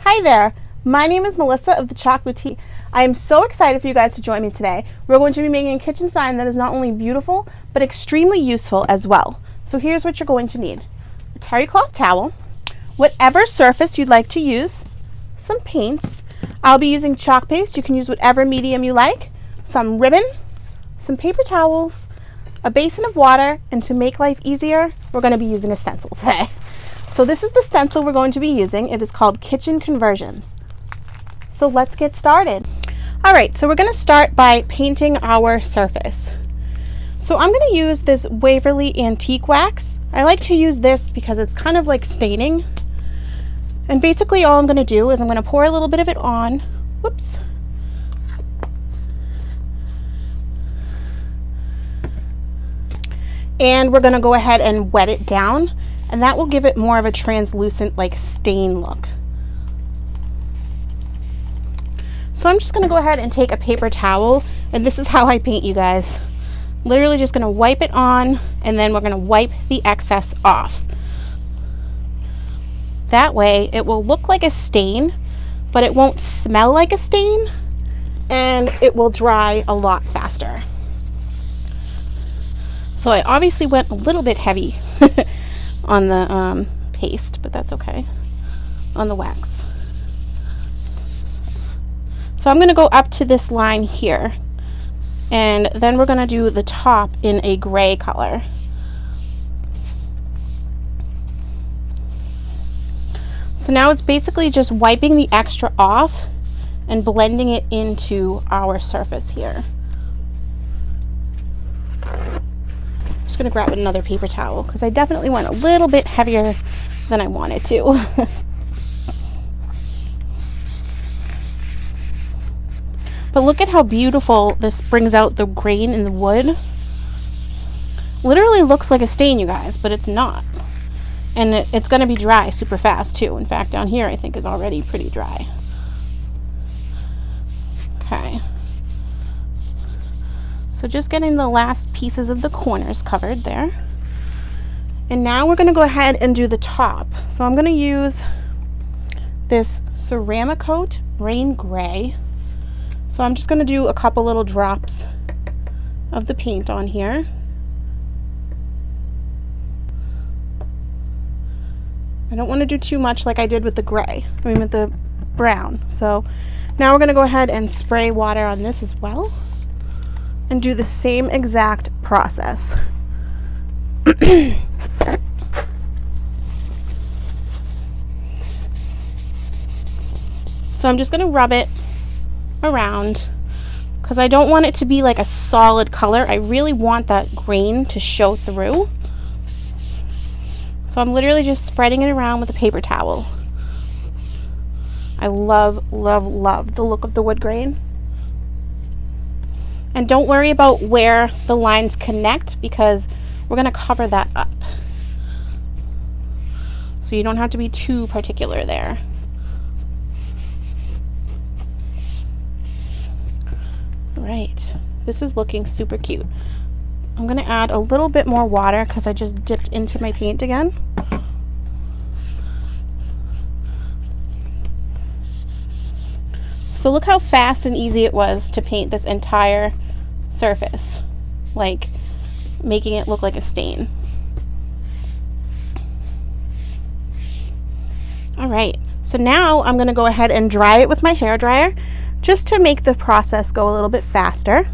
Hi there, my name is Melissa of the Chalk Boutique. I am so excited for you guys to join me today. We're going to be making a kitchen sign that is not only beautiful, but extremely useful as well. So here's what you're going to need. A terry cloth towel, whatever surface you'd like to use, some paints. I'll be using chalk paste. You can use whatever medium you like, some ribbon, some paper towels, a basin of water, and to make life easier, we're going to be using a stencil today. So this is the stencil we're going to be using. It is called Kitchen Conversions. So let's get started. All right, so we're going to start by painting our surface. So I'm going to use this Waverly Antique Wax. I like to use this because it's kind of like staining. And basically all I'm going to do is I'm going to pour a little bit of it on. Whoops. And we're going to go ahead and wet it down, and that will give it more of a translucent, like, stain look. So I'm just going to go ahead and take a paper towel, and this is how I paint, you guys. Literally just going to wipe it on, and then we're going to wipe the excess off. That way it will look like a stain, but it won't smell like a stain, and it will dry a lot faster. So I obviously went a little bit heavy on the paste, but that's okay, on the wax. So I'm going to go up to this line here, and then we're going to do the top in a gray color. So now it's basically just wiping the extra off and blending it into our surface here. I'm just going to grab another paper towel because I definitely went a little bit heavier than I wanted to. But look at how beautiful this brings out the grain in the wood. Literally looks like a stain, you guys, but it's not. And it's going to be dry super fast too. In fact, down here I think is already pretty dry. Okay. So just getting the last pieces of the corners covered there. And now we're going to go ahead and do the top. So I'm going to use this Ceramic Coat Rain Gray. So I'm just going to do a couple little drops of the paint on here. I don't want to do too much like I did with the gray, with the brown. So now we're going to go ahead and spray water on this as well and do the same exact process. So I'm just going to rub it around because I don't want it to be like a solid color. I really want that grain to show through. So I'm literally just spreading it around with a paper towel. I love, love, love the look of the wood grain. And don't worry about where the lines connect because we're going to cover that up. So you don't have to be too particular there. Right, this is looking super cute. I'm going to add a little bit more water because I just dipped into my paint again. So look how fast and easy it was to paint this entire surface, like making it look like a stain. All right, so now I'm going to go ahead and dry it with my hair dryer just to make the process go a little bit faster.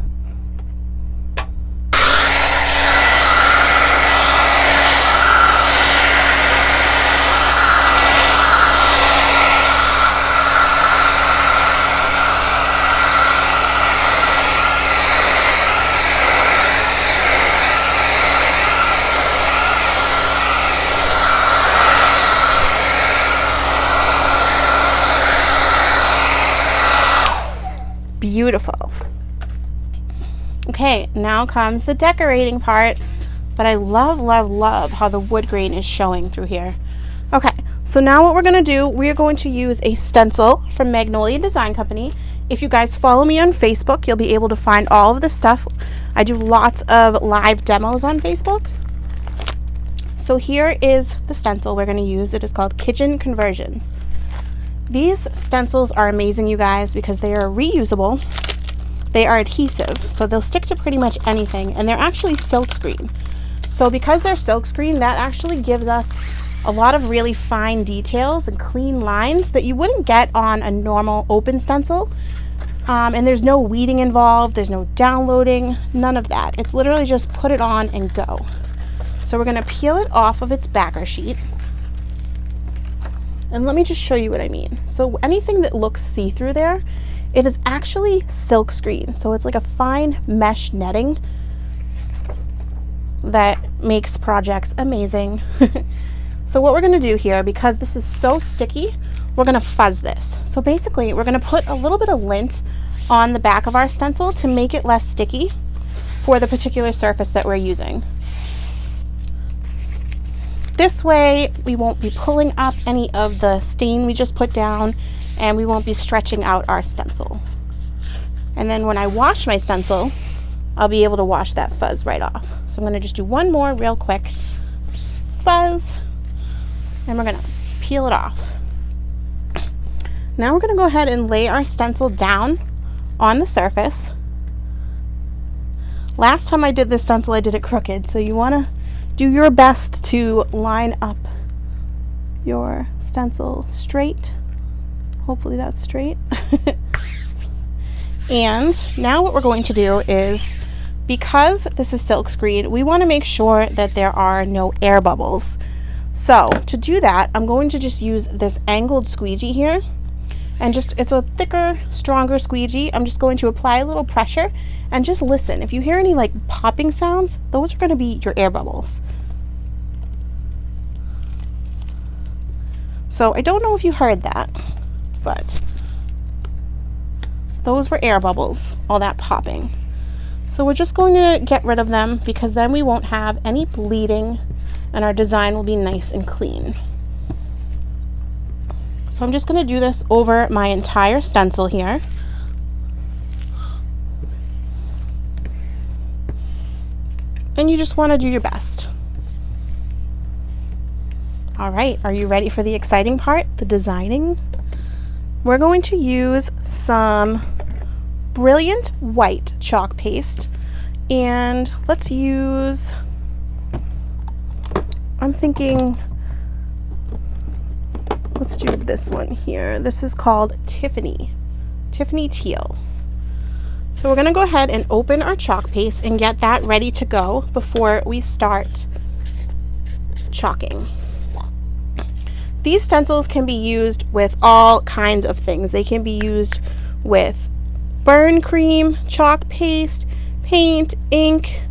Beautiful. Okay, now comes the decorating part, but I love, love, love how the wood grain is showing through here. Okay, so now what we're going to do, we're going to use a stencil from Magnolia Design Company. If you guys follow me on Facebook, you'll be able to find all of the stuff. I do lots of live demos on Facebook. So here is the stencil we're going to use. It is called Kitchen Conversions. These stencils are amazing, you guys, because they are reusable. They are adhesive, so they'll stick to pretty much anything, and they're actually silkscreen. So because they're silkscreen, that actually gives us a lot of really fine details and clean lines that you wouldn't get on a normal open stencil. And there's no weeding involved, there's no downloading, none of that. It's literally just put it on and go. So we're gonna peel it off of its backer sheet. And let me just show you what I mean. So anything that looks see-through there, it is actually silk screen. So it's like a fine mesh netting that makes projects amazing. So what we're gonna do here, because this is so sticky, we're gonna fuzz this. So basically, we're gonna put a little bit of lint on the back of our stencil to make it less sticky for the particular surface that we're using. This way, we won't be pulling up any of the stain we just put down, and we won't be stretching out our stencil. And then when I wash my stencil, I'll be able to wash that fuzz right off. So I'm gonna just do one more real quick fuzz, and we're gonna peel it off. Now we're gonna go ahead and lay our stencil down on the surface. Last time I did this stencil, I did it crooked, so you wanna do your best to line up your stencil straight. Hopefully that's straight. And now what we're going to do is, because this is silk screen, we want to make sure that there are no air bubbles. So to do that, I'm going to just use this angled squeegee here, and it's a thicker, stronger squeegee. I'm just going to apply a little pressure and just listen. If you hear any like popping sounds, those are going to be your air bubbles. So I don't know if you heard that, but those were air bubbles, all that popping. So we're just going to get rid of them, because then we won't have any bleeding and our design will be nice and clean. So I'm just going to do this over my entire stencil here. And you just want to do your best. All right, are you ready for the exciting part, the designing? We're going to use some brilliant white chalk paste, and let's use, I'm thinking, let's do this one here. This is called Tiffany Teal. So we're gonna go ahead and open our chalk paste and get that ready to go before we start chalking. These stencils can be used with all kinds of things. They can be used with burn cream, chalk paste, paint, ink,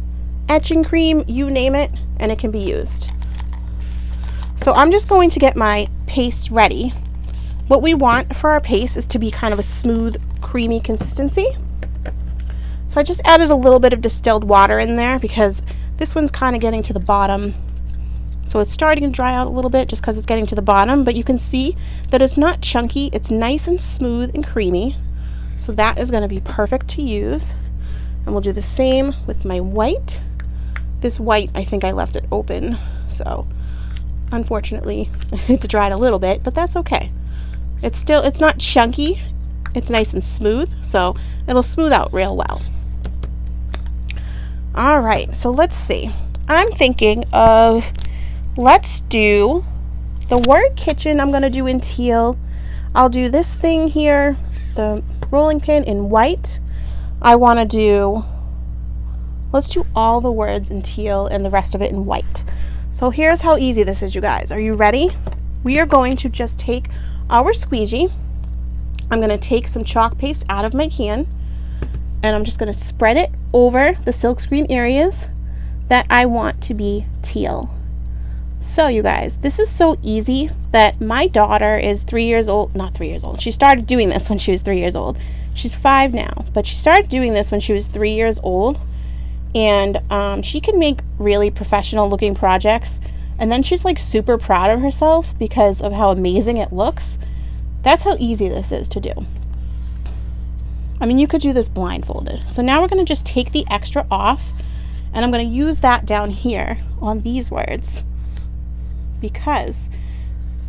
etching cream, you name it, and it can be used. So I'm just going to get my paste ready. What we want for our paste is to be kind of a smooth, creamy consistency. So I just added a little bit of distilled water in there because this one's kind of getting to the bottom. So it's starting to dry out a little bit just because it's getting to the bottom, but you can see that it's not chunky, it's nice and smooth and creamy. So that is going to be perfect to use. And we'll do the same with my white. This white, I think I left it open, so unfortunately it's dried a little bit, but that's okay. It's not chunky, it's nice and smooth, so it'll smooth out real well. All right, so let's see. I'm thinking of, let's do the word kitchen. I'm going to do in teal. I'll do this thing here, the rolling pin, in white. I want to do, let's do all the words in teal and the rest of it in white. So here's how easy this is, you guys. Are you ready? We are going to just take our squeegee. I'm going to take some chalk paste out of my can, and I'm just going to spread it over the silkscreen areas that I want to be teal. So you guys, this is so easy that my daughter is 3 years old, not 3 years old. She started doing this when she was 3 years old. She's 5 now, but she started doing this when she was 3 years old. And she can make really professional looking projects. And then she's like super proud of herself because of how amazing it looks. That's how easy this is to do. I mean, you could do this blindfolded. So now we're going to just take the extra off, and I'm going to use that down here on these words, because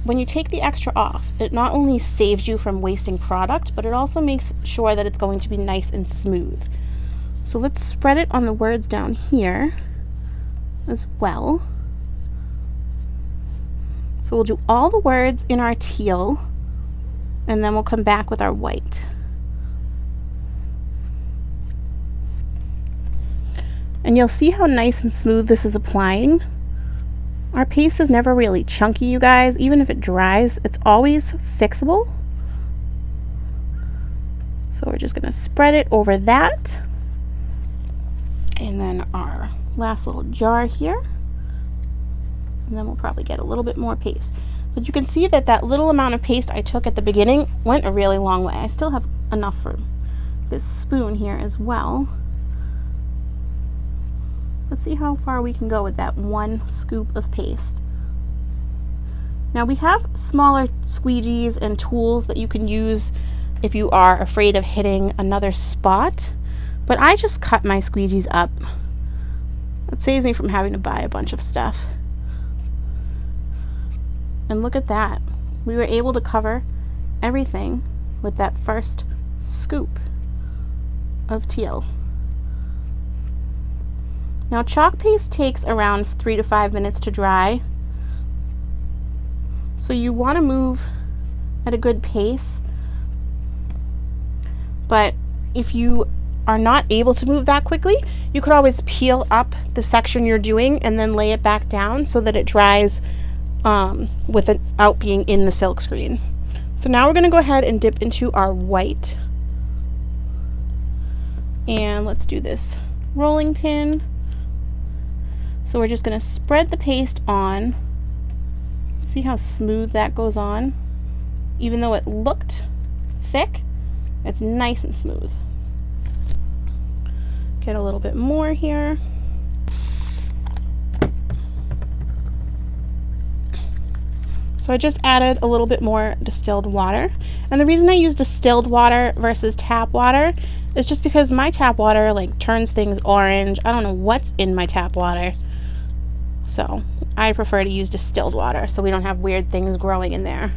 when you take the extra off, it not only saves you from wasting product, but it also makes sure that it's going to be nice and smooth. So let's spread it on the words down here as well. So we'll do all the words in our teal, and then we'll come back with our white. And you'll see how nice and smooth this is applying. Our paste is never really chunky, you guys. Even if it dries, it's always fixable. So we're just going to spread it over that. And then our last little jar here. And then we'll probably get a little bit more paste. But you can see that that little amount of paste I took at the beginning went a really long way. I still have enough for this spoon here as well. Let's see how far we can go with that one scoop of paste. Now we have smaller squeegees and tools that you can use if you are afraid of hitting another spot, but I just cut my squeegees up. It saves me from having to buy a bunch of stuff. And look at that. We were able to cover everything with that first scoop of teal. Now chalk paste takes around 3 to 5 minutes to dry, so you want to move at a good pace, but if you are not able to move that quickly, you could always peel up the section you're doing and then lay it back down so that it dries without being in the silk screen. So now we're going to go ahead and dip into our white, and let's do this rolling pin. So we're just going to spread the paste on. See how smooth that goes on? Even though it looked thick, it's nice and smooth. Get a little bit more here. So I just added a little bit more distilled water. And the reason I use distilled water versus tap water is just because my tap water like turns things orange. I don't know what's in my tap water. So I prefer to use distilled water so we don't have weird things growing in there.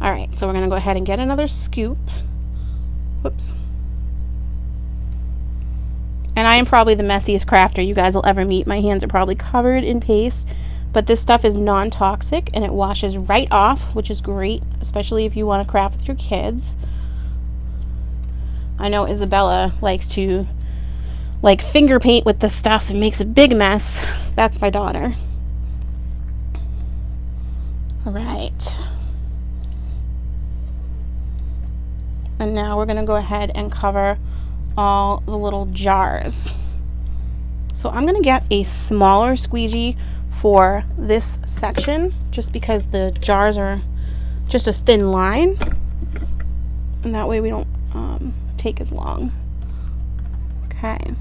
Alright, so we're going to go ahead and get another scoop. Whoops. And I am probably the messiest crafter you guys will ever meet. My hands are probably covered in paste, but this stuff is non-toxic and it washes right off, which is great, especially if you want to craft with your kids. I know Isabella likes to like finger paint with this stuff and makes a big mess. That's my daughter. All right. And now we're going to go ahead and cover all the little jars. So I'm going to get a smaller squeegee for this section just because the jars are just a thin line, and that way we don't take as long. Okay.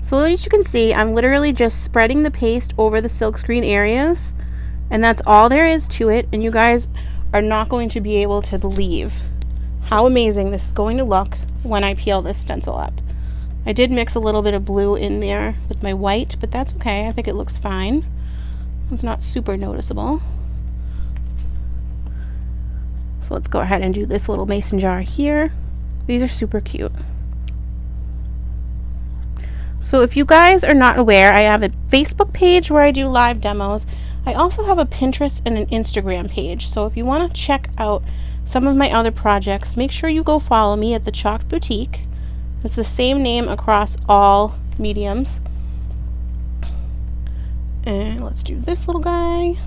So as you can see, I'm literally just spreading the paste over the silkscreen areas, and that's all there is to it, and you guys are not going to be able to believe how amazing this is going to look when I peel this stencil up. I did mix a little bit of blue in there with my white, but that's okay. I think it looks fine. It's not super noticeable. So let's go ahead and do this little mason jar here. These are super cute. So if you guys are not aware, I have a Facebook page where I do live demos. I also have a Pinterest and an Instagram page. So if you want to check out some of my other projects, make sure you go follow me at The Chalked Boutique. It's the same name across all mediums. And let's do this little guy.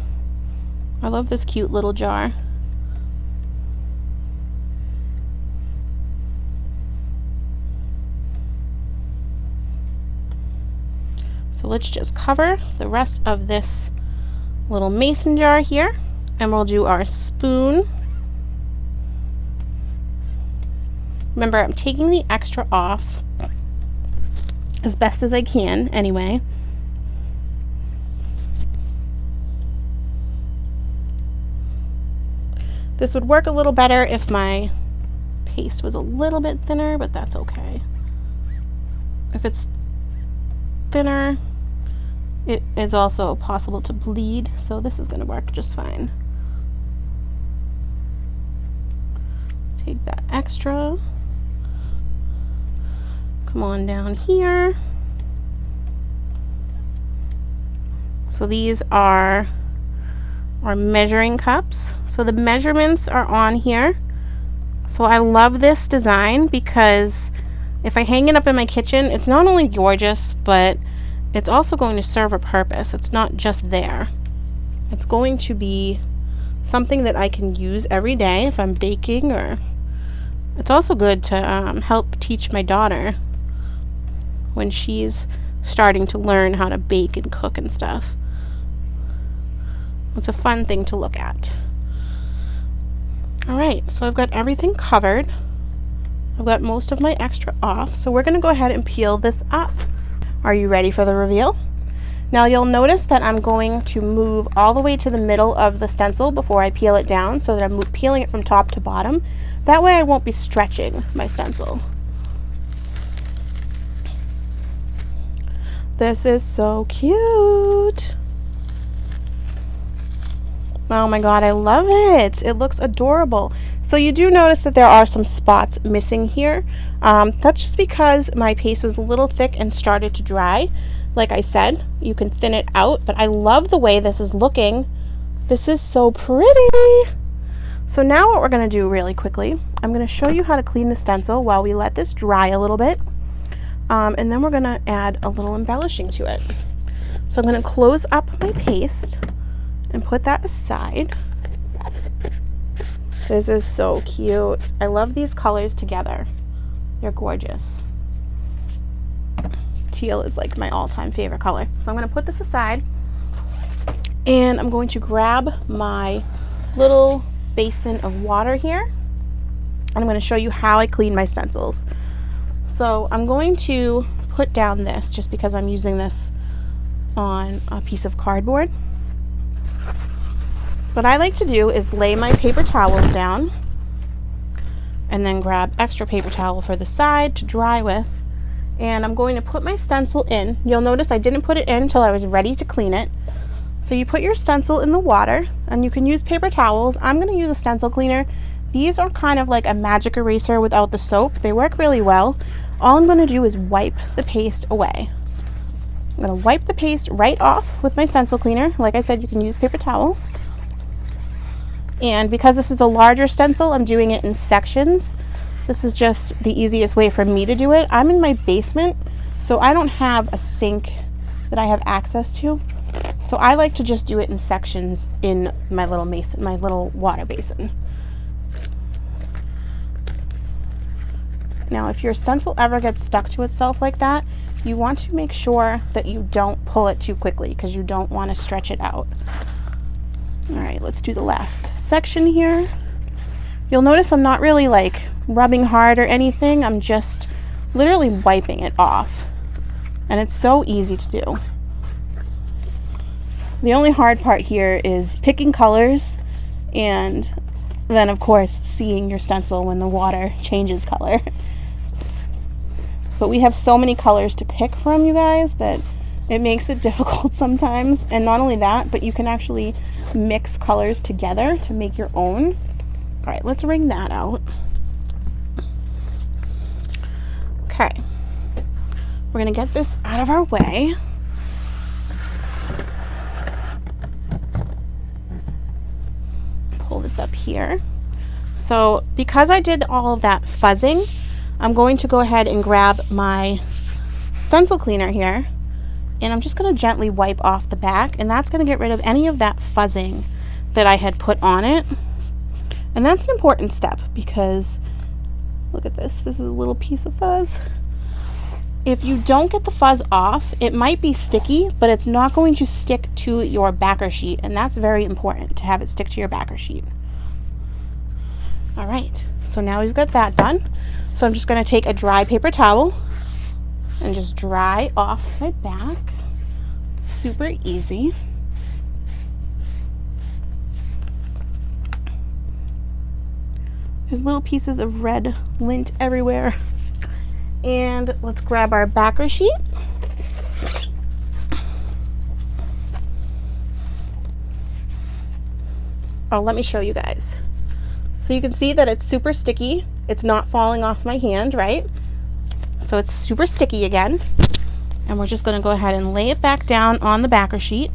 I love this cute little jar. So let's just cover the rest of this little mason jar here, and we'll do our spoon. Remember, I'm taking the extra off as best as I can anyway. This would work a little better if my paste was a little bit thinner, but that's okay. If it's thinner, it is also possible to bleed, so this is going to work just fine. Take that extra. Come on down here. So these are our measuring cups. So the measurements are on here. So I love this design because if I hang it up in my kitchen, it's not only gorgeous, but it's also going to serve a purpose. It's not just there. It's going to be something that I can use every day if I'm baking, or it's also good to help teach my daughter when she's starting to learn how to bake and cook and stuff. It's a fun thing to look at. Alright, so I've got everything covered. I've got most of my extra off, so we're going to go ahead and peel this up. Are you ready for the reveal? Now you'll notice that I'm going to move all the way to the middle of the stencil before I peel it down, so that I'm peeling it from top to bottom. That way I won't be stretching my stencil. This is so cute. Oh my god, I love it. It looks adorable. So you do notice that there are some spots missing here. That's just because my paste was a little thick and started to dry. Like I said, you can thin it out, but I love the way this is looking. This is so pretty. So now what we're going to do really quickly, I'm going to show you how to clean the stencil while we let this dry a little bit. And then we're going to add a little embellishing to it. So I'm going to close up my paste and put that aside. This is so cute. I love these colors together. They're gorgeous. Teal is like my all-time favorite color. So I'm going to put this aside, and I'm going to grab my little basin of water here, and I'm going to show you how I clean my stencils. So I'm going to put down this just because I'm using this on a piece of cardboard. What I like to do is lay my paper towels down and then grab extra paper towel for the side to dry with, and I'm going to put my stencil in. You'll notice I didn't put it in until I was ready to clean it. So you put your stencil in the water, and you can use paper towels. I'm going to use a stencil cleaner. These are kind of like a magic eraser without the soap. They work really well. All I'm going to do is wipe the paste away. I'm going to wipe the paste right off with my stencil cleaner. Like I said, you can use paper towels. And because this is a larger stencil, I'm doing it in sections. This is just the easiest way for me to do it. I'm in my basement, so I don't have a sink that I have access to. So I like to just do it in sections in my little water basin. Now, if your stencil ever gets stuck to itself like that, you want to make sure that you don't pull it too quickly, because you don't want to stretch it out. All right, let's do the last section here. You'll notice I'm not really like rubbing hard or anything. I'm just literally wiping it off. And it's so easy to do. The only hard part here is picking colors, and then of course seeing your stencil when the water changes color. But we have so many colors to pick from, you guys, that it makes it difficult sometimes. And not only that, but you can actually mix colors together to make your own. All right, let's wring that out. Okay, we're gonna get this out of our way. Pull this up here. So because I did all of that fuzzing, I'm going to go ahead and grab my stencil cleaner here, and I'm just going to gently wipe off the back, and that's going to get rid of any of that fuzzing that I had put on it. And that's an important step, because look at this. This is a little piece of fuzz. If you don't get the fuzz off, it might be sticky, but it's not going to stick to your backer sheet, and that's very important, to have it stick to your backer sheet. All right, so now we've got that done. So I'm just going to take a dry paper towel and just dry off my back. Super easy. There's little pieces of red lint everywhere. And let's grab our backer sheet. Oh, let me show you guys. So you can see that it's super sticky. It's not falling off my hand, right? So it's super sticky again. And we're just going to go ahead and lay it back down on the backer sheet.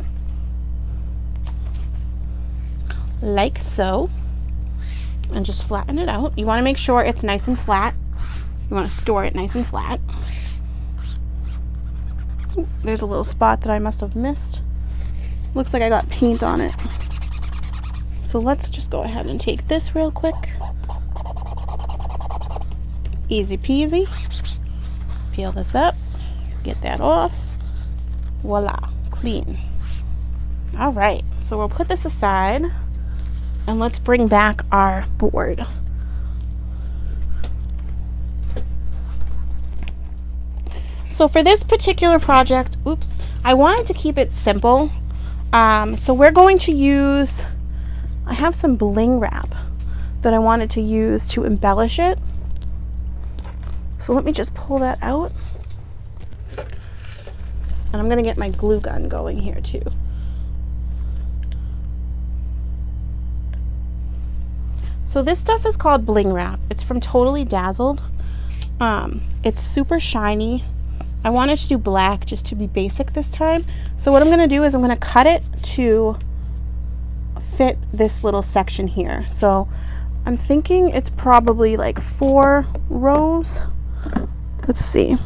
Like so. And just flatten it out. You want to make sure it's nice and flat. You want to store it nice and flat. Ooh, there's a little spot that I must have missed. Looks like I got paint on it. So let's just go ahead and take this real quick. Easy peasy. Peel this up. Get that off. Voila. Clean. All right. So we'll put this aside. And let's bring back our board. So for this particular project, oops, I wanted to keep it simple. So we're going to use, I have some bling wrap that I wanted to use to embellish it. So let me just pull that out. And I'm going to get my glue gun going here too. So this stuff is called bling wrap. It's from Totally Dazzled. It's super shiny. I wanted to do black just to be basic this time. So what I'm going to do is I'm going to cut it to fit this little section here. So I'm thinking it's probably like 4 rows. Let's see.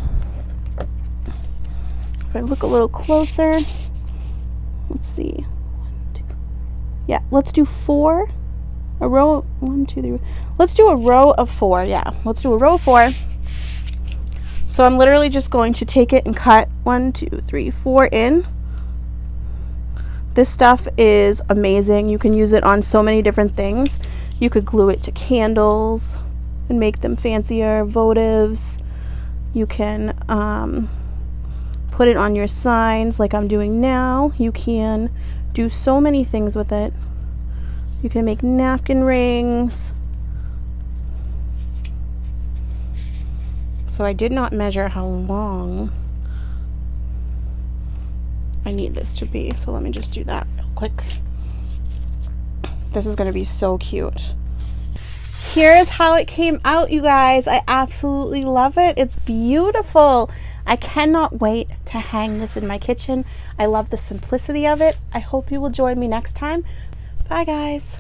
If I look a little closer, let's see. Yeah, let's do 4. A row of 1, 2, 3. Let's do a row of 4. Yeah, let's do a row of 4. So I'm literally just going to take it and cut 1, 2, 3, 4 in. This stuff is amazing. You can use it on so many different things. You could glue it to candles and make them fancier, votives. You can put it on your signs like I'm doing now. You can do so many things with it. You can make napkin rings. So I did not measure how long I need this to be. So let me just do that real quick. This is going to be so cute. Here's how it came out, you guys. I absolutely love it. It's beautiful. I cannot wait to hang this in my kitchen. I love the simplicity of it. I hope you will join me next time. Bye, guys.